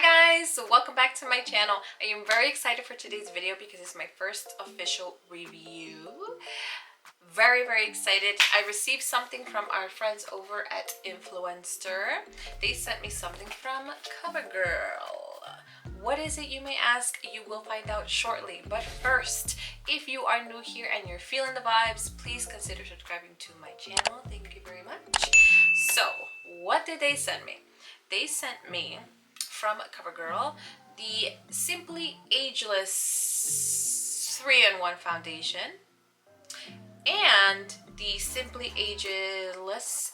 Hi guys, so welcome back to my channel. I am very excited for today's video because it's my first official review. Very excited. I received something from our friends over at Influenster. They sent me something from CoverGirl. What is it, you may ask? You will find out shortly. But first, if you are new here and you're feeling the vibes, please consider subscribing to my channel. Thank you very much. So, what did they send me? They sent me from CoverGirl the Simply Ageless 3-in-1 foundation and the Simply Ageless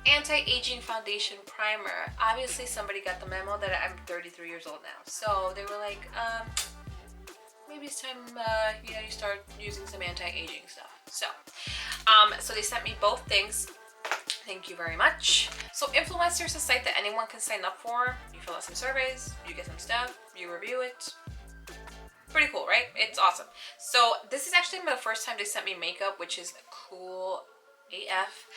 anti-aging foundation primer. Obviously somebody got the memo that I'm 33 years old now, so they were like, maybe it's time you start using some anti-aging stuff. So they sent me both things. Thank you very much. So Influenster is a site that anyone can sign up for. You fill out some surveys, you get some stuff, you review it. Pretty cool, right? It's awesome. So this is actually my first time they sent me makeup, which is cool AF.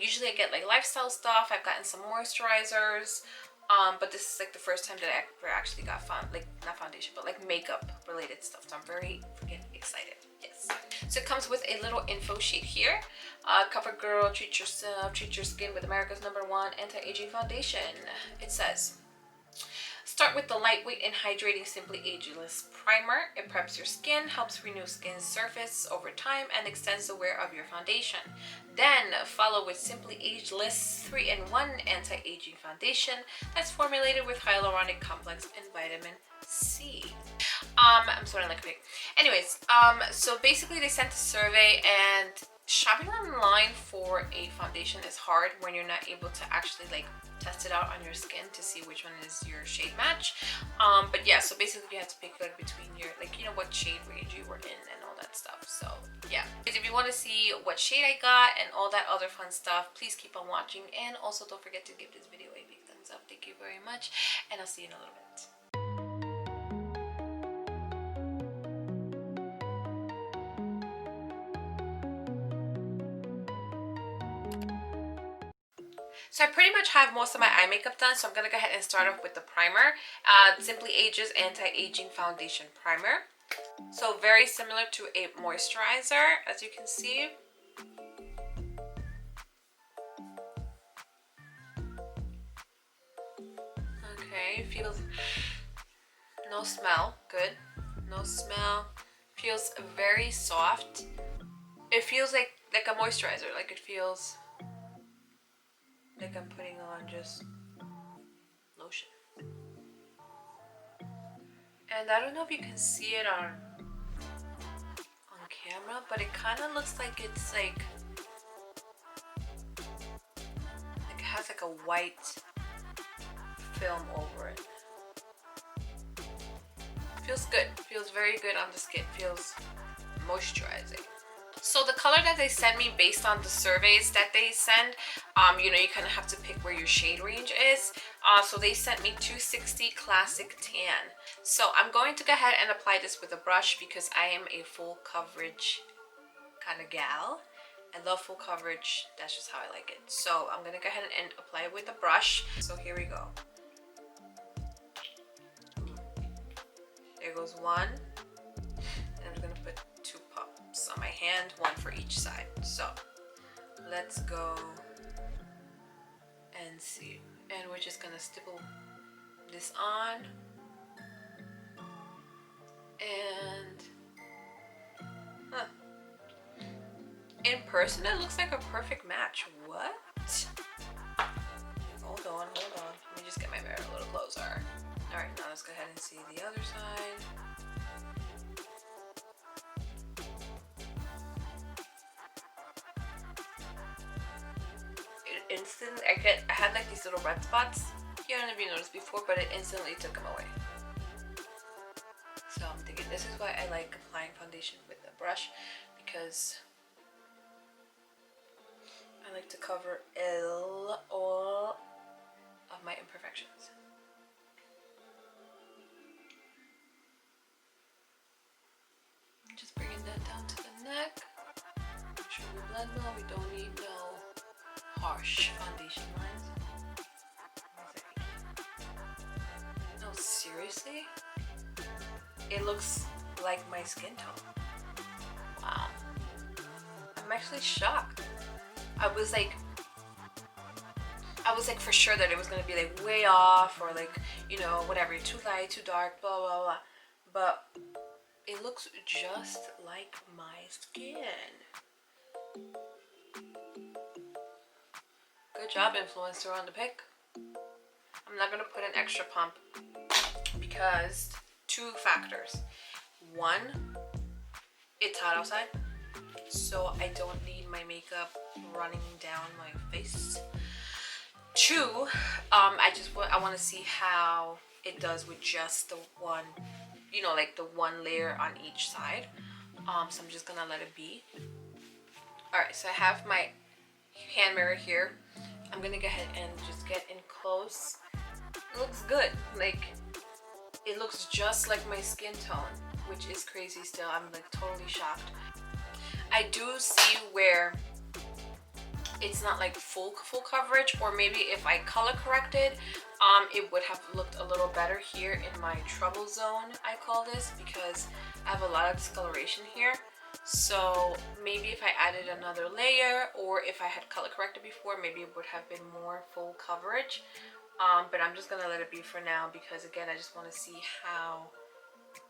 Usually I get like lifestyle stuff. I've gotten some moisturizers. But this is like the first time that I ever actually got not foundation, but like makeup related stuff. So I'm very freaking excited. Yes. So it comes with a little info sheet here. CoverGirl, treat yourself, treat your skin with America's #1 anti-aging foundation. It says, start with the lightweight and hydrating Simply Ageless primer. It preps your skin, helps renew skin's surface over time, and extends the wear of your foundation. Then follow with Simply Ageless 3-in-1 anti-aging foundation that's formulated with hyaluronic complex and vitamin C. I'm sorry, like a pig. Anyways, so basically they sent a survey, and shopping online for a foundation is hard when you're not able to actually like test it out on your skin to see which one is your shade match. But yeah, so basically you have to pick like between your what shade range you were in and all that stuff. So yeah, if you want to see what shade I got and all that other fun stuff, please keep on watching, and also don't forget to give this video a big thumbs up. Thank you very much, and I'll see you in a little bit. So I pretty much have most of my eye makeup done, so I'm going to go ahead and start off with the primer. Simply Ageless Anti-Aging Foundation Primer. So very similar to a moisturizer, as you can see. Okay, feels... no smell, good. No smell. Feels very soft. It feels like a moisturizer, like it feels... like I'm putting on just lotion. And I don't know if you can see it on camera, but it kind of looks like it's like it has like a white film over it. Feels good. Feels very good on the skin. Feels moisturizing. So the color that they send me based on the surveys that they send, you kind of have to pick where your shade range is. So they sent me 260 Classic Tan. So I'm going to go ahead and apply this with a brush because I am a full coverage kind of gal. I love full coverage. That's just how I like it. So I'm going to go ahead and apply it with a brush. So here we go. There goes one. And I'm going to put two pops on my hand, one for each side. So let's go and see. And we're just gonna stipple this on, and in person it looks like a perfect match. What? Hold on, let me just get my mirror a little closer. All right, now let's go ahead and see the other side. Instantly, I had like these little red spots here. I don't know if you noticed before, but it instantly took them away. So I'm thinking this is why I like applying foundation with a brush, because I like to cover all of my imperfections. I'm just bringing that down to the neck. Make sure we blend well. We don't need no harsh foundation lines. seriously, it looks like my skin tone. Wow. I'm actually shocked. I was like for sure that it was gonna be like way off, or like, you know, whatever, too light, too dark, blah blah blah. But it looks just like my skin. Good job, Influenster, on the pick. I'm not gonna put an extra pump because two factors. One, it's hot outside, so I don't need my makeup running down my face. Two, I want to see how it does with just the one, you know, like the one layer on each side. So I'm just gonna let it be. All right, so I have my hand mirror here. I'm gonna go ahead and just get in close. It looks good. Like, it looks just like my skin tone, which is crazy still. I'm like totally shocked. I do see where it's not like full coverage, or maybe if I color corrected, it would have looked a little better here in my trouble zone, I call this, because I have a lot of discoloration here. So maybe if I added another layer, or if I had color corrected before, maybe it would have been more full coverage. But I'm just gonna let it be for now, because again, I just want to see how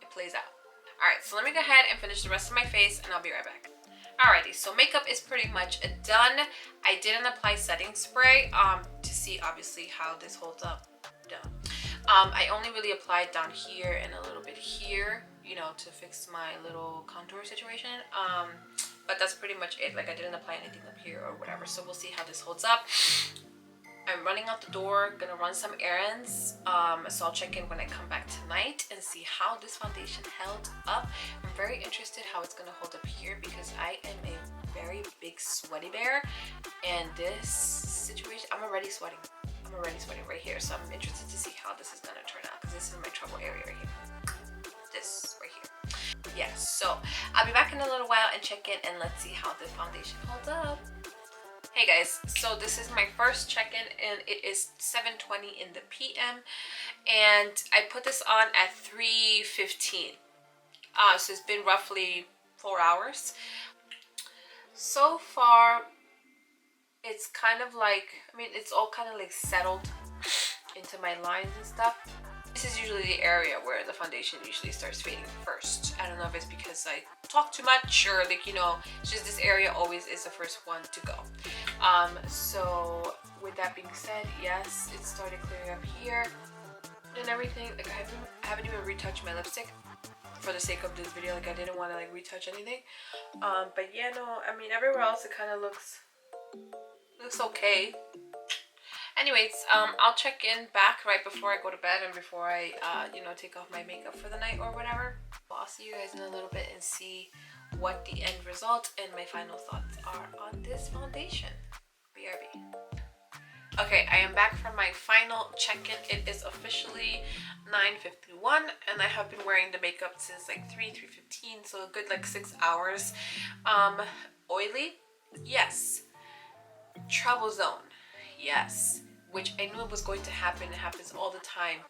it plays out. Alright, so let me go ahead and finish the rest of my face, and I'll be right back. Alrighty, so makeup is pretty much done. I didn't apply setting spray to see obviously how this holds up. I only really applied down here and a little bit here, you know, to fix my little contour situation. But that's pretty much it. Like, I didn't apply anything up here or whatever, so we'll see how this holds up. I'm running out the door, gonna run some errands, so I'll check in when I come back tonight and see how this foundation held up. I'm very interested how it's gonna hold up here, because I am a very big sweaty bear, and this situation, I'm already sweating right here, so I'm interested to see how this is gonna turn out, because this is my trouble area right here. This right here. Yes, so I'll be back in a little while and check in, and let's see how the foundation holds up. Hey guys, so this is my first check-in, and it is 7:20 in the PM, and I put this on at 3:15. So it's been roughly 4 hours. So far, it's kind of like, I mean, it's all kind of like settled into my lines and stuff. This is usually the area where the foundation usually starts fading first. I don't know if it's because I talk too much, or like, you know, it's just this area always is the first one to go. So with that being said, yes, it started clearing up here and everything. Like, I haven't even retouched my lipstick for the sake of this video. Like, I didn't want to like retouch anything. But yeah, no, I mean, everywhere else it kind of looks okay. Anyways, I'll check in back right before I go to bed and before I, you know, take off my makeup for the night or whatever. I'll see you guys in a little bit and see what the end result and my final thoughts are on this foundation. BRB. Okay, I am back from my final check-in. It is officially 9:51, and I have been wearing the makeup since like 3:15, so a good like 6 hours. Oily? Yes. Trouble zone? Yes. Which I knew it was going to happen. It happens all the time.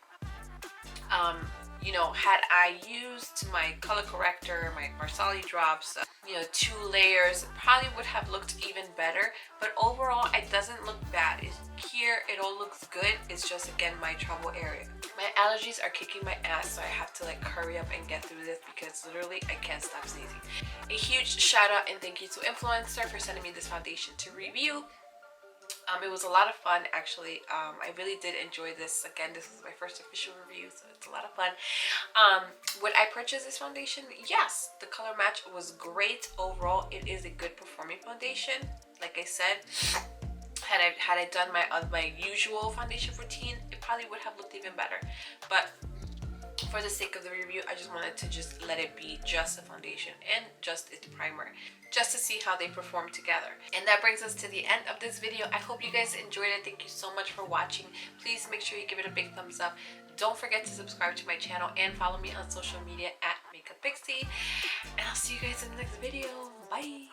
You know, had I used my color corrector, my Marsali drops, you know, 2 layers, it probably would have looked even better. But overall, it doesn't look bad. Here, it all looks good. It's just, again, my trouble area. My allergies are kicking my ass, so I have to like hurry up and get through this, because literally I can't stop sneezing. A huge shout out and thank you to Influenster for sending me this foundation to review. It was a lot of fun, actually. I really did enjoy this. Again, this is my first official review, so it's a lot of fun. Would I purchase this foundation? Yes. The color match was great. Overall, it is a good performing foundation. Like I said, had I done my usual foundation routine, it probably would have looked even better. But for the sake of the review, I just wanted to just let it be just a foundation and just its primer, just to see how they perform together. And that brings us to the end of this video. I hope you guys enjoyed it. Thank you so much for watching. Please make sure you give it a big thumbs up. Don't forget to subscribe to my channel and follow me on social media at MakeupPixie. And I'll see you guys in the next video. Bye!